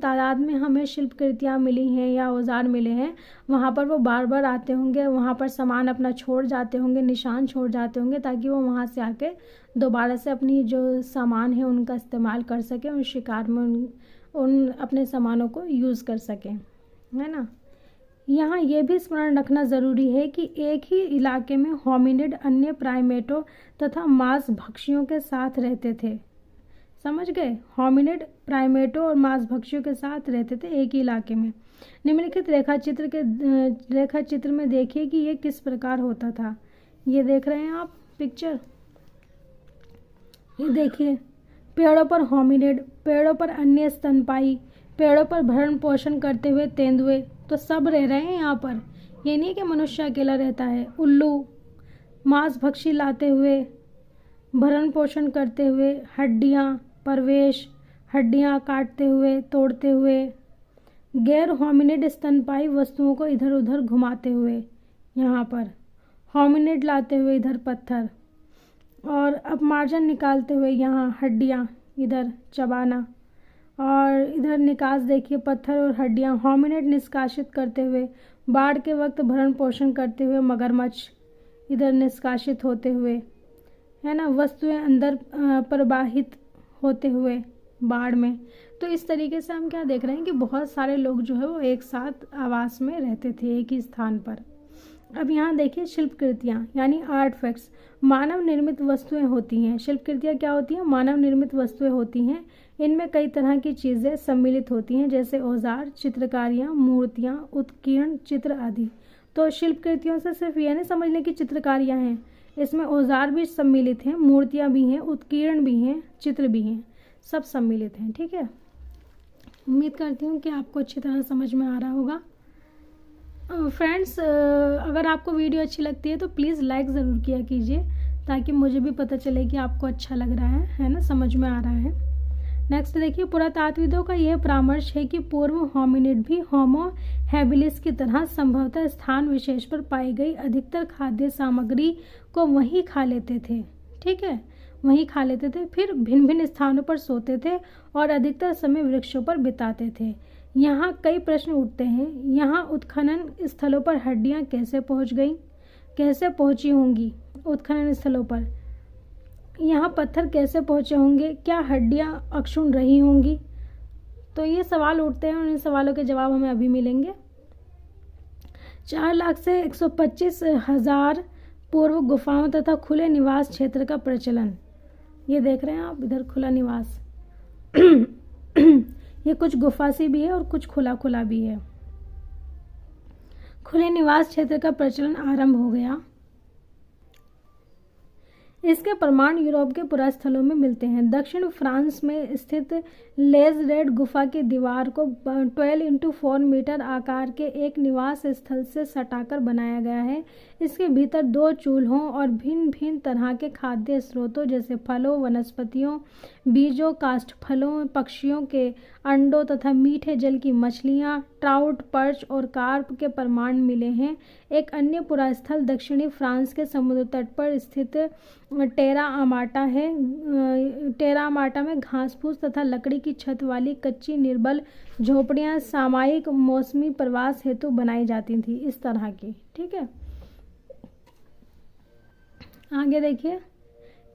A: तादाद में हमें शिल्प कृतियाँ मिली हैं या औजार मिले हैं, वहाँ पर वो बार बार आते होंगे, वहाँ पर सामान अपना छोड़ जाते होंगे, निशान छोड़ जाते होंगे, ताकि वो वहाँ से आके दोबारा से अपनी जो सामान है उनका इस्तेमाल कर सकें, उन शिकार में उन अपने सामानों को यूज़ कर सकें, है ना। यहाँ ये भी स्मरण रखना ज़रूरी है कि एक ही इलाके में होमिनिड अन्य प्राइमेटों तथा मांस भक्षियों के साथ रहते थे। समझ गए? होमिनिड प्राइमेटों और मांस भक्षियों के साथ रहते थे एक ही इलाके में। निम्नलिखित रेखा चित्र में देखिए कि ये किस प्रकार होता था। ये देख रहे हैं आप पिक्चर, ये देखिए, पेड़ों पर होमिनिड, पेड़ों पर अन्य स्तनपायी, पेड़ों पर भरण पोषण करते हुए तेंदुए, तो सब रह रहे हैं यहाँ पर। ये नहीं कि मनुष्य अकेला रहता है। उल्लू, मांस भक्षी लाते हुए, भरण पोषण करते हुए, हड्डियाँ, परवेश, हड्डियाँ काटते हुए, तोड़ते हुए, गैर होमिनिड स्तनपायी वस्तुओं को इधर उधर घुमाते हुए, यहाँ पर होमिनिड लाते हुए इधर पत्थर, और अपमार्जन निकालते हुए यहाँ हड्डियाँ, इधर चबाना, और इधर निकास देखिए पत्थर और हड्डियाँ, होमिनिड निष्कासित करते हुए, बाढ़ के वक्त भरण पोषण करते हुए मगरमच्छ, इधर निष्कासित होते हुए, है ना, वस्तुएं अंदर प्रवाहित होते हुए बाढ़ में। तो इस तरीके से हम क्या देख रहे हैं कि बहुत सारे लोग जो है वो एक साथ आवास में रहते थे एक ही स्थान पर। अब यहाँ देखिए शिल्पकृतियाँ यानी आर्टफैक्ट्स, मानव निर्मित वस्तुएं होती हैं। शिल्पकृतियाँ क्या होती हैं? मानव निर्मित वस्तुएं होती हैं। इनमें कई तरह की चीज़ें सम्मिलित होती हैं, जैसे औजार, चित्रकारियाँ, मूर्तियाँ, उत्कीर्ण, चित्र आदि। तो शिल्पकृतियों से सिर्फ ये नहीं समझ लें कि चित्रकारियाँ हैं, इसमें औजार भी सम्मिलित हैं, मूर्तियाँ भी हैं, उत्कीर्ण भी हैं, चित्र भी हैं, सब सम्मिलित हैं। ठीक है, उम्मीद करती हूँ कि आपको अच्छी तरह समझ में आ रहा होगा। फ्रेंड्स, अगर आपको वीडियो अच्छी लगती है तो प्लीज़ लाइक ज़रूर किया कीजिए, ताकि मुझे भी पता चले कि आपको अच्छा लग रहा है ना, समझ में आ रहा है। नेक्स्ट देखिए, पुरातात्विदों का यह परामर्श है कि पूर्व होमिनिड भी होमो हैबिलिस की तरह संभवतः स्थान विशेष पर पाई गई अधिकतर खाद्य सामग्री को वहीं खा लेते थे। ठीक है, वहीं खा लेते थे, फिर भिन्न भिन्न स्थानों पर सोते थे और अधिकतर समय वृक्षों पर बिताते थे। यहाँ कई प्रश्न उठते हैं। यहाँ उत्खनन स्थलों पर हड्डियाँ कैसे पहुँच गईं, कैसे पहुँची होंगी उत्खनन स्थलों पर? यहाँ पत्थर कैसे पहुँचे होंगे? क्या हड्डियाँ अक्षुण्ण रही होंगी? तो ये सवाल उठते हैं और इन सवालों के जवाब हमें अभी मिलेंगे। 4 लाख से 125,000 पूर्व गुफाओं तथा खुले निवास क्षेत्र का प्रचलन। ये देख रहे हैं आप, इधर खुला निवास ये कुछ गुफा सी भी है और कुछ खुला खुला भी है। खुले निवास क्षेत्र का प्रचलन आरंभ हो गया। इसके प्रमाण यूरोप के पुरास्थलों में मिलते हैं। दक्षिण फ्रांस में स्थित लेज रेड गुफा की दीवार को 12x4 मीटर आकार के एक निवास स्थल से सटाकर बनाया गया है। इसके भीतर 2 चूल्हों और भिन्न भिन्न तरह के खाद्य स्रोतों जैसे फलों, वनस्पतियों, बीजों, काष्ठफलों, पक्षियों के अंडों तथा मीठे जल की मछलियाँ, ट्राउट, पर्च और कार्प के प्रमाण मिले हैं। एक अन्य पुरास्थल दक्षिणी फ्रांस के समुद्र तट पर स्थित टेरा अमाटा है। टेरा अमाटा में घास फूस तथा लकड़ी की छत वाली कच्ची निर्बल झोपड़ियाँ सामयिक मौसमी प्रवास हेतु बनाई जाती थी, इस तरह की। ठीक है, आगे देखिए,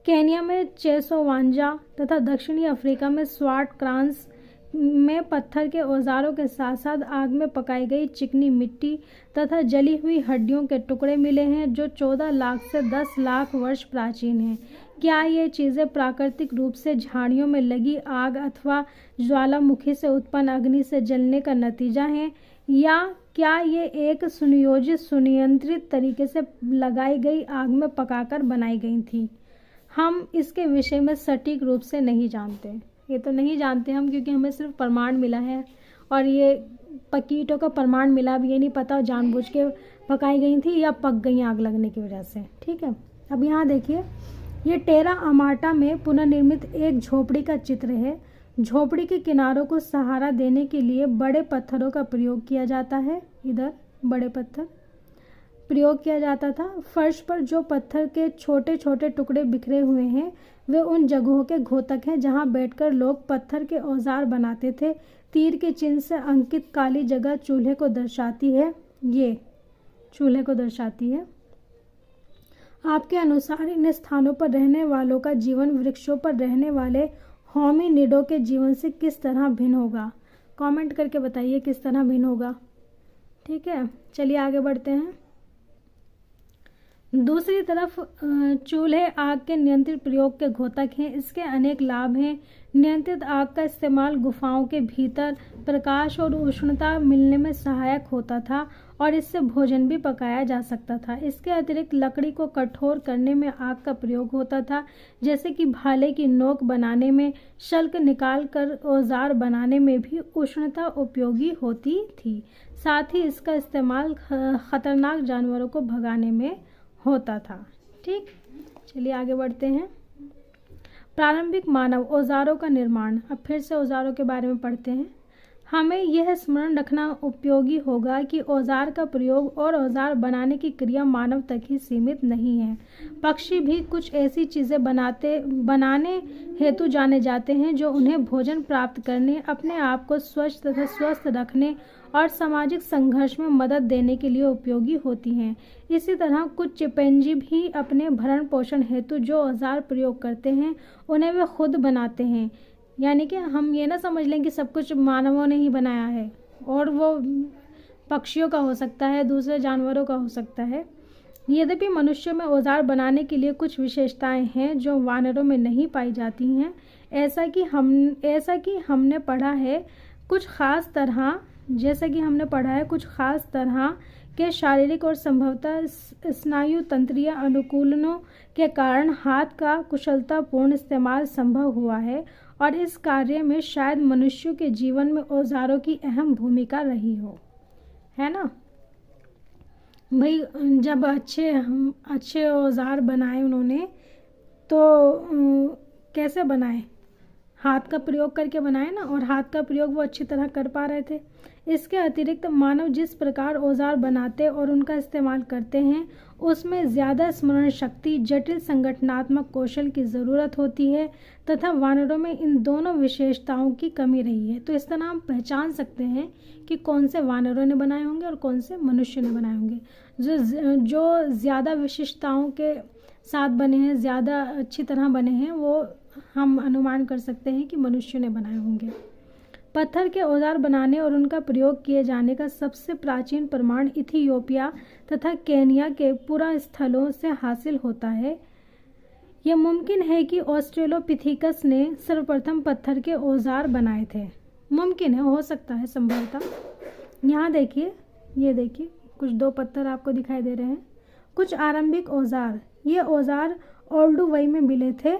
A: केन्या में चेसोवांजा तथा दक्षिणी अफ्रीका में स्वाट क्रांस में पत्थर के औजारों के साथ साथ आग में पकाई गई चिकनी मिट्टी तथा जली हुई हड्डियों के टुकड़े मिले हैं, जो 14 लाख से 10 लाख वर्ष प्राचीन हैं। क्या ये चीज़ें प्राकृतिक रूप से झाड़ियों में लगी आग अथवा ज्वालामुखी से उत्पन्न अग्नि से जलने का नतीजा है, या क्या ये एक सुनियोजित सुनियंत्रित तरीके से लगाई गई आग में पकाकर बनाई गई थी? हम इसके विषय में सटीक रूप से नहीं जानते। ये तो नहीं जानते हम, क्योंकि हमें सिर्फ प्रमाण मिला है, और ये पकीटों का प्रमाण मिला। अब ये नहीं पता जानबूझ के पकाई गई थी या पक गई आग लगने की वजह से। ठीक है, अब यहाँ देखिए, ये टेरा अमाटा में पुनर्निर्मित एक झोपड़ी का चित्र है। झोपड़ी के किनारों को सहारा देने के लिए बड़े पत्थरों का प्रयोग किया जाता है। इधर बड़े पत्थर प्रयोग किया जाता था। फर्श पर जो पत्थर के छोटे छोटे टुकड़े बिखरे हुए हैं वे उन जगहों के घोतक हैं जहां बैठकर लोग पत्थर के औजार बनाते थे। तीर के चिन्ह से अंकित काली जगह चूल्हे को दर्शाती है। ये चूल्हे को दर्शाती है। आपके अनुसार इन स्थानों पर रहने वालों का जीवन वृक्षों पर रहने वाले होमिनिडों के जीवन से किस तरह भिन्न होगा? कमेंट करके बताइए किस तरह भिन्न होगा। ठीक है, चलिए आगे बढ़ते हैं। दूसरी तरफ चूल्हे आग के नियंत्रित प्रयोग के घोतक हैं। इसके अनेक लाभ हैं। नियंत्रित आग का इस्तेमाल गुफाओं के भीतर प्रकाश और उष्णता मिलने में सहायक होता था और इससे भोजन भी पकाया जा सकता था। इसके अतिरिक्त लकड़ी को कठोर करने में आग का प्रयोग होता था, जैसे कि भाले की नोक बनाने में, शल्क निकाल कर औजार बनाने में भी उष्णता उपयोगी होती थी। साथ ही इसका इस्तेमाल खतरनाक जानवरों को भगाने में होता था। ठीक, चलिए आगे बढ़ते हैं। प्रारंभिक मानव औजारों का निर्माण। अब फिर से औजारों के बारे में पढ़ते हैं। हमें यह स्मरण रखना उपयोगी होगा कि औजार का प्रयोग और औजार बनाने की क्रिया मानव तक ही सीमित नहीं है। पक्षी भी कुछ ऐसी चीज़ें बनाने हेतु जाने जाते हैं जो उन्हें भोजन प्राप्त करने, अपने आप को स्वच्छ तथा स्वस्थ रखने और सामाजिक संघर्ष में मदद देने के लिए उपयोगी होती हैं। इसी तरह कुछ चिंपैंजी भी अपने भरण पोषण हेतु जो औजार प्रयोग करते हैं उन्हें वे खुद बनाते हैं। यानी कि हम ये ना समझ लें कि सब कुछ मानवों ने ही बनाया है, और वो पक्षियों का हो सकता है, दूसरे जानवरों का हो सकता है। यद्यपि मनुष्य में औजार बनाने के लिए कुछ विशेषताएं हैं जो वानरों में नहीं पाई जाती हैं। ऐसा कि हमने पढ़ा है कुछ खास तरह के शारीरिक और संभवतः स्नायु तंत्रीय अनुकूलनों के कारण हाथ का कुशलतापूर्ण इस्तेमाल संभव हुआ है और इस कार्य में शायद मनुष्यों के जीवन में औजारों की अहम भूमिका रही हो, है ना भाई। जब अच्छे औजार बनाए उन्होंने, तो कैसे बनाए? हाथ का प्रयोग करके बनाए ना, और हाथ का प्रयोग वो अच्छी तरह कर पा रहे थे। इसके अतिरिक्त मानव जिस प्रकार औजार बनाते और उनका इस्तेमाल करते हैं उसमें ज़्यादा स्मरण शक्ति, जटिल संगठनात्मक कौशल की ज़रूरत होती है तथा वानरों में इन दोनों विशेषताओं की कमी रही है। तो इस तरह हम पहचान सकते हैं कि कौन से वानरों ने बनाए होंगे और कौन से मनुष्य ने बनाए होंगे। जो ज़्यादा विशिष्टताओं के साथ बने हैं, ज़्यादा अच्छी तरह बने हैं, वो हम अनुमान कर सकते हैं कि मनुष्य ने बनाए होंगे। पत्थर के औजार बनाने और उनका प्रयोग किए जाने का सबसे प्राचीन प्रमाण इथियोपिया तथा केनिया के पुरास्थलों से हासिल होता है। यह मुमकिन है कि ऑस्ट्रेलोपिथेकस ने सर्वप्रथम पत्थर के औजार बनाए थे। मुमकिन है, हो सकता है संभवतः। यहाँ देखिए, ये देखिए कुछ 2 पत्थर आपको दिखाई दे रहे हैं। कुछ आरंभिक औजार, ये औजार ओल्डुवई में मिले थे।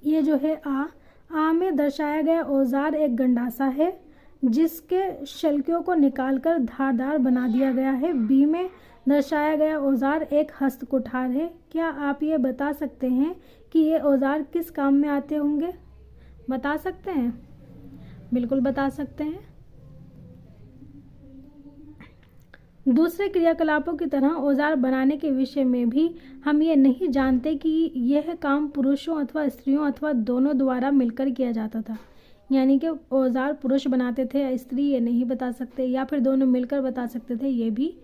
A: ये जो है आ में दर्शाया गया औजार एक गंडासा है जिसके शल्कियों को निकालकर धारदार बना दिया गया है। बी में दर्शाया गया औजार एक हस्त कुठार है। क्या आप ये बता सकते हैं कि ये औजार किस काम में आते होंगे? बता सकते हैं? बिल्कुल बता सकते हैं। दूसरे क्रियाकलापों की तरह औजार बनाने के विषय में भी हम ये नहीं जानते कि यह काम पुरुषों अथवा स्त्रियों अथवा दोनों द्वारा मिलकर किया जाता था। यानी कि औजार पुरुष बनाते थे या स्त्री, ये नहीं बता सकते, या फिर दोनों मिलकर बता सकते थे, ये भी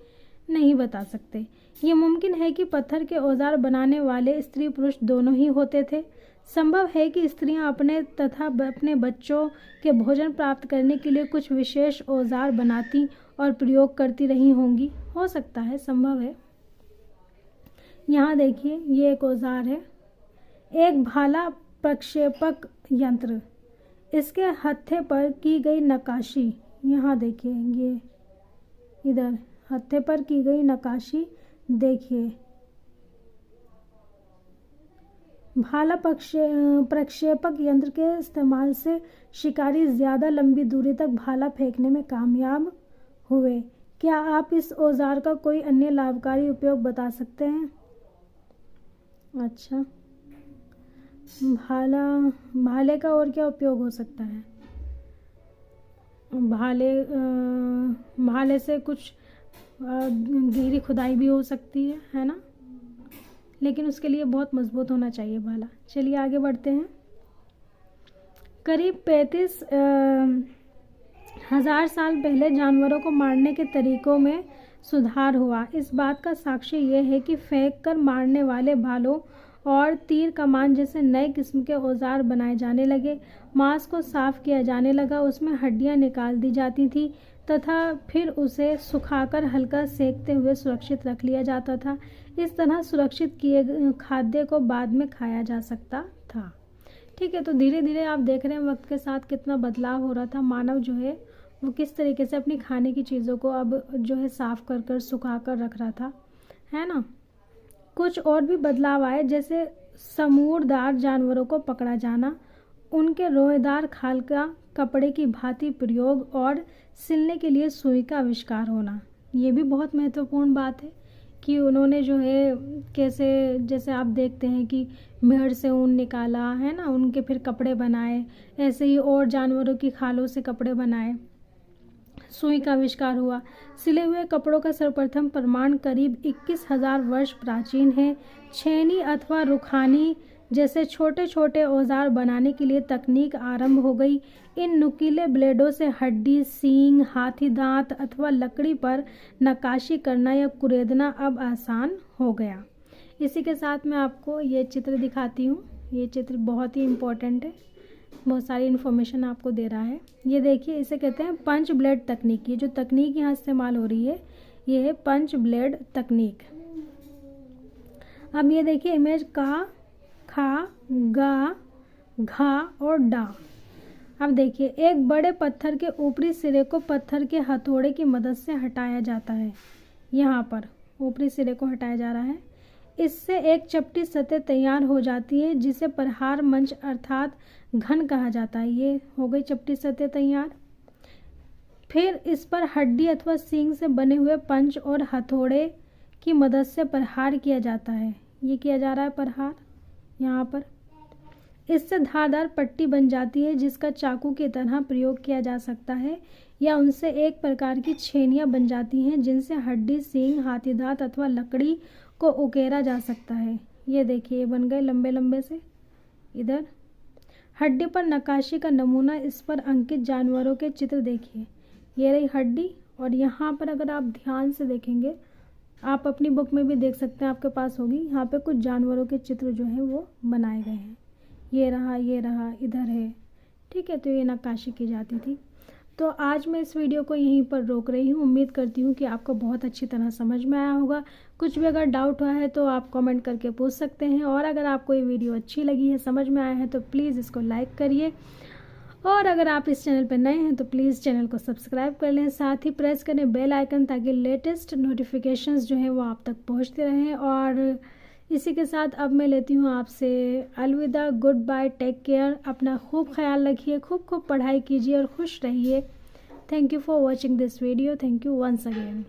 A: नहीं बता सकते। ये मुमकिन है कि पत्थर के औजार बनाने वाले स्त्री पुरुष दोनों ही होते थे। संभव है कि स्त्रियां अपने तथा अपने बच्चों के भोजन प्राप्त करने के लिए कुछ विशेष औजार बनाती और प्रयोग करती रही होंगी। हो सकता है, संभव है। यहाँ देखिए, ये एक औजार है, एक भाला प्रक्षेपक यंत्र। इसके हत्थे पर की गई नक्काशी, यहाँ देखिए, ये इधर हत्थे पर की गई नक्काशी देखिए। भाला प्रक्षेपक यंत्र के इस्तेमाल से शिकारी ज़्यादा लंबी दूरी तक भाला फेंकने में कामयाब हुए। क्या आप इस औजार का कोई अन्य लाभकारी उपयोग बता सकते हैं? अच्छा, भाले का और क्या उपयोग हो सकता है? भाले से कुछ गहरी खुदाई भी हो सकती है ना, लेकिन उसके लिए बहुत मजबूत होना चाहिए भाला। चलिए आगे बढ़ते हैं। करीब 35,000 साल पहले जानवरों को मारने के तरीकों में सुधार हुआ। इस बात का साक्ष्य यह है कि फेंक कर मारने वाले भालों और तीर कमान जैसे नए किस्म के औजार बनाए जाने लगे। मांस को साफ किया जाने लगा, उसमें हड्डियां निकाल दी जाती थी। तथा फिर उसे सुखाकर हल्का सेकते हुए सुरक्षित रख लिया जाता था। इस तरह सुरक्षित किए खाद्य को बाद में खाया जा सकता था। ठीक है, तो धीरे धीरे आप देख रहे हैं वक्त के साथ कितना बदलाव हो रहा था। मानव जो है वो किस तरीके से अपनी खाने की चीज़ों को अब जो है साफ कर कर सुखा कर रख रहा था, है ना। कुछ और भी बदलाव आए, जैसे समूरदार जानवरों को पकड़ा जाना, उनके रोएदार खाल का कपड़े की भांति प्रयोग और सिलने के लिए सुई का आविष्कार होना। ये भी बहुत महत्वपूर्ण बात है कि उन्होंने जो है कैसे, जैसे आप देखते हैं कि भेड़ से ऊन निकाला, है ना, उनके फिर कपड़े बनाए, ऐसे ही और जानवरों की खालों से कपड़े बनाए, सुई का आविष्कार हुआ। सिले हुए कपड़ों का सर्वप्रथम प्रमाण करीब 21,000 वर्ष प्राचीन है। छेनी अथवा रुखानी जैसे छोटे छोटे औजार बनाने के लिए तकनीक आरंभ हो गई। इन नुकीले ब्लेडों से हड्डी, सींग, हाथी दांत अथवा लकड़ी पर नक्काशी करना या कुरेदना अब आसान हो गया। इसी के साथ मैं आपको ये चित्र दिखाती हूँ। ये चित्र बहुत ही इम्पोर्टेंट है, बहुत सारी इन्फॉर्मेशन आपको दे रहा है। ये देखिए, इसे कहते हैं पंच ब्लेड तकनीक। ये जो तकनीक यहाँ इस्तेमाल हो रही है ये है पंच ब्लेड तकनीक। अब ये देखिए इमेज का, खा, गा, घा और डा। अब देखिए, एक बड़े पत्थर के ऊपरी सिरे को पत्थर के हथौड़े की मदद से हटाया जाता है। यहाँ पर ऊपरी सिरे को हटाया जा रहा है। इससे एक चपटी सतह तैयार हो जाती है जिसे प्रहार मंच अर्थात घन कहा जाता है। ये हो गई चपटी सतह तैयार। फिर इस पर हड्डी अथवा सींग से बने हुए पंच और हथौड़े की मदद से प्रहार किया जाता है। ये किया जा रहा है प्रहार यहाँ पर। इससे धारदार पट्टी बन जाती है जिसका चाकू की तरह प्रयोग किया जा सकता है, या उनसे एक प्रकार की छेनियाँ बन जाती हैं जिनसे हड्डी, सींग, हाथी दांत अथवा लकड़ी को उकेरा जा सकता है। ये देखिए बन गए लंबे लंबे से। इधर हड्डी पर नक्काशी का नमूना, इस पर अंकित जानवरों के चित्र देखिए। ये रही हड्डी, और यहाँ पर अगर आप ध्यान से देखेंगे, आप अपनी बुक में भी देख सकते हैं, आपके पास होगी, यहाँ पे कुछ जानवरों के चित्र जो हैं वो बनाए गए हैं। ये रहा, इधर है। ठीक है, तो ये नक्काशी की जाती थी। तो आज मैं इस वीडियो को यहीं पर रोक रही हूँ। उम्मीद करती हूँ कि आपको बहुत अच्छी तरह समझ में आया होगा। कुछ भी अगर डाउट हुआ है तो आप कमेंट करके पूछ सकते हैं, और अगर आपको ये वीडियो अच्छी लगी है, समझ में आया है, तो प्लीज़ इसको लाइक करिए, और अगर आप इस चैनल पर नए हैं तो प्लीज़ चैनल को सब्सक्राइब कर लें। साथ ही प्रेस करें बेल आइकन ताकि लेटेस्ट नोटिफिकेशंस जो हैं वो आप तक पहुँचते रहें। और इसी के साथ अब मैं लेती हूँ आपसे अलविदा, गुड बाय, टेक केयर। अपना खूब ख्याल रखिए, खूब पढ़ाई कीजिए और खुश रहिए। Thank you for watching this video. Thank you once again.